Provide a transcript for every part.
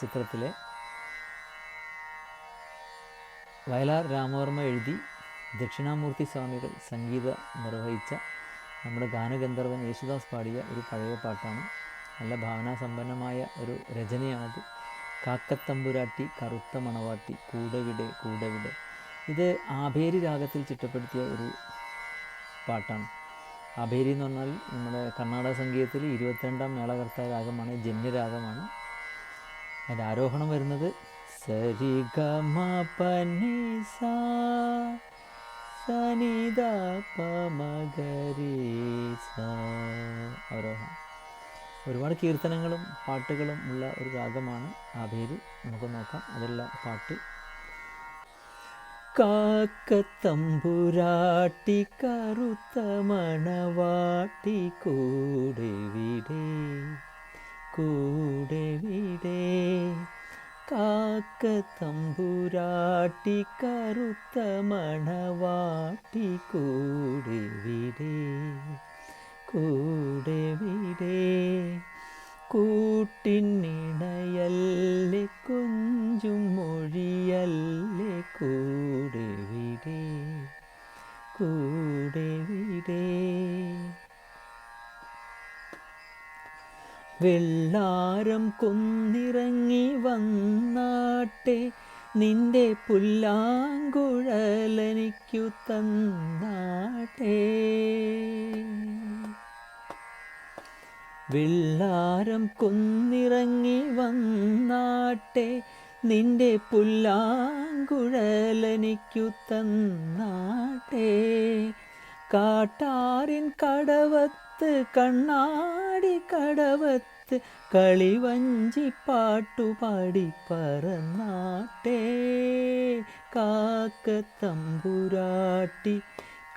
ചിത്രത്തിലെ വയലാർ രാമവർമ്മ എഴുതി ദക്ഷിണാമൂർത്തി സ്വാമികൾ സംഗീതം നിർവഹിച്ച നമ്മുടെ ഗാനഗന്ധർവൻ യേശുദാസ് പാടിയ ഒരു പഴയ പാട്ടാണ്. നല്ല ഭാവനാസമ്പന്നമായ ഒരു രചനയാണത്. കാക്കത്തമ്പുരാട്ടി കറുത്ത മണവാട്ടി കൂടെവിടെ കൂടെവിടെ. ഇത് ആഭേരി രാഗത്തിൽ ചിട്ടപ്പെടുത്തിയ ഒരു പാട്ടാണ്. ആഭേരി എന്ന് പറഞ്ഞാൽ നമ്മുടെ കർണാടക സംഗീതത്തിൽ 22ാം മേളകർത്താ രാഗമാണ്, ജന്യരാഗമാണ്. അതിൻ്റെ ആരോഹണം വരുന്നത് സരി ഗ മ പ നി സ സനി ദ പ മ ഗ രി സ ആരോഹണം. ഒരുപാട് കീർത്തനങ്ങളും പാട്ടുകളും ഉള്ള ഒരു രാഗമാണ് ആഭേരി. നമുക്ക് നോക്കാം അതിലുള്ള പാട്ട്. കാക്കത്തമ്പുരാട്ടി കറുത്ത മണവാട്ടി കൂടെവിടെ കൂടെവിടെ. കാക്കത്തമ്പുരാട്ടി കറുത്ത മണവാട്ടി കൂടെവിടെ കൂടെവിടെ. കൂട്ടിനിണയല്ലേ കൊഞ്ചും മൊഴിയല്ലേ കൂടെവിടെ കൂടെവിടെ. വെള്ളാരം കൊന്നിറങ്ങി വന്നാട്ടെ നിന്റെ പുല്ലാങ്കുഴലനിക്കു തന്നാട്ടെ. വെള്ളാരം കൊന്നിറങ്ങി വന്നാട്ടെ നിന്റെ പുല്ലാങ്കുഴലനിക്കു തന്നാട്ടെ. കാട്ടാറിൻ കടവത്ത് കണ്ണാടി കടവത്ത് കളിവഞ്ചി പാട്ടുപാടി പറന്നാട്ടെ. കാക്കത്തമ്പുരാട്ടി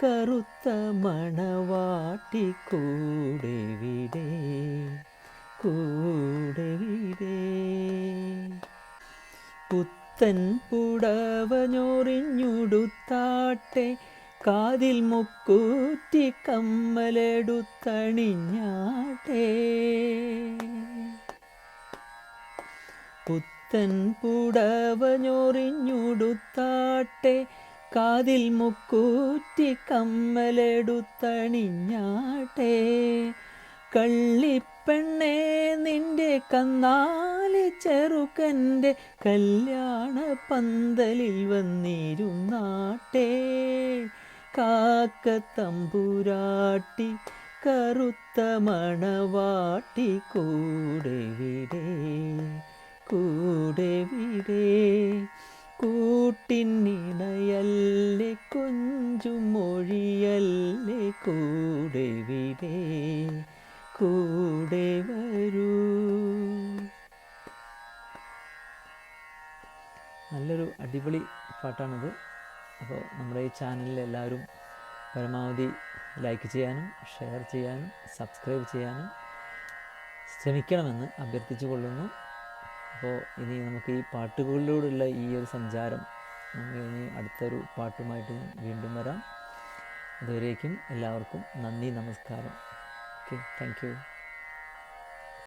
കറുത്ത മണവാട്ടി കൂടെവിടെ കൂടെവിടെ. പുത്തൻ പുടവഞ്ഞൊറിഞ്ഞുടുത്താട്ടെ കാതിൽ മുക്കൂറ്റി കമ്മലെടുത്തണിഞ്ഞാട്ടെ. പുത്തൻ പുടവഞ്ഞൊറിഞ്ഞുടുത്താട്ടെ കാതിൽ മുക്കൂറ്റി കമ്മലെടുത്തണിഞ്ഞാട്ടെ. കള്ളിപ്പെണ്ണേ നിന്റെ കന്നാലി ചെറുക്കൻ്റെ കല്യാണ പന്തലിൽ വന്നിരുന്നാട്ടെ. കാക്കത്തമ്പുരാട്ടി കറുത്ത മണവാട്ടി കൂടെവിടെ കൂടെവിടെ. കൂട്ടിനിണയല്ലേ കൊഞ്ചും മൊഴിയല്ലേ കൂടെവിടെ കൂടെ വരൂ. നല്ലൊരു അടിപൊളി പാട്ടാണിത്. അപ്പോൾ നമ്മുടെ ഈ ചാനലിൽ എല്ലാവരും പരമാവധി ലൈക്ക് ചെയ്യാനും ഷെയർ ചെയ്യാനും സബ്സ്ക്രൈബ് ചെയ്യാനും ശ്രമിക്കണമെന്ന് അഭ്യർത്ഥിച്ചു കൊള്ളുന്നു. അപ്പോൾ ഇനി നമുക്ക് ഈ പാട്ടുകളിലൂടെയുള്ള ഈ ഒരു സഞ്ചാരം നമുക്ക് ഇനി അടുത്തൊരു പാട്ടുമായിട്ട് ഞാൻ വീണ്ടും വരാം. അതുവരേക്കും എല്ലാവർക്കും നന്ദി, നമസ്കാരം. Okay, thank you.